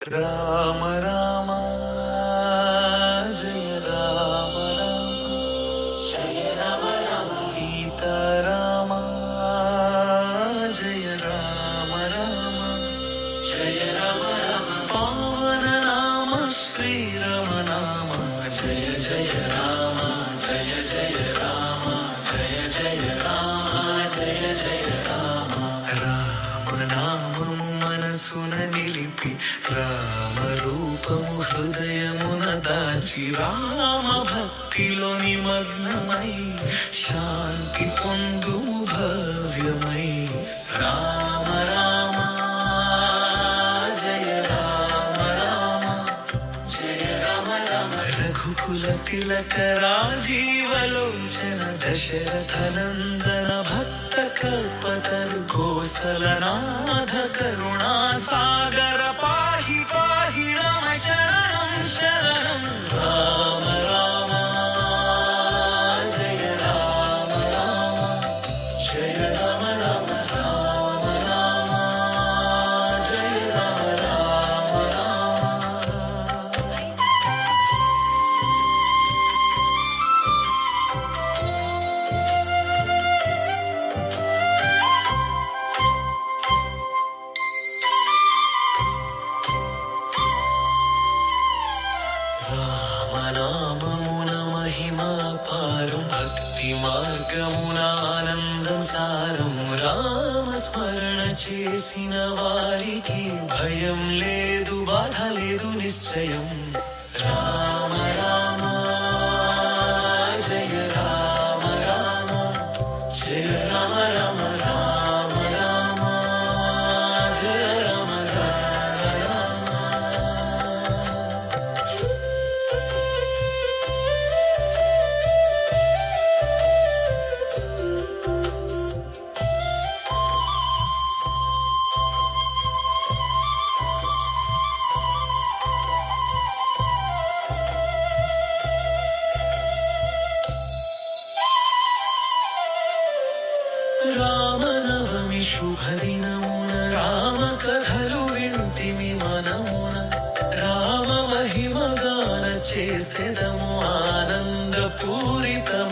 రామ రామ జయ రామ రామ జయ రామ రామ సీతారామ జయ రామ రామ జయ రామ రామ పవన నామ శ్రీరామ నామ జయ జయ రామ జయ జయ రామ జయ జయ రామ జయ జయ రామ రామ నామము మనసున నిలిపి రామ రూపము హృదయమున దాచి రామ భక్తిలో నిమగ్నమై శాంతి పొందుము భవ్యమై రామ రామ జయ రామ రామ జయ రామ రామ రఘుకుల తిలక రాజీవలోచన దశరథ నందన భక్త కల్పతరు కోసలనాథ కరుణా సాగర పాహి పాహి రమ శరణం శరణం రామ రామ జయ రామ రామ జయ రామ రామ రామ రామ జయ రామ రామ రామ రామనామమున మహిమా పారం భక్తి మార్గమున ఆనందం సారం రామ స్మరణ చేసిన వారికి భయం లేదు బాధ లేదు నిశ్చయం రామ రామ జయ రామ రామ జయ రామ రామ రామ రామ జయ రామ రామ రామ రామనవమి శుభదినమున రామ కథలు వింటిమి మనమున రామ మహిమగాన చేసెదము ఆనందపూరితమ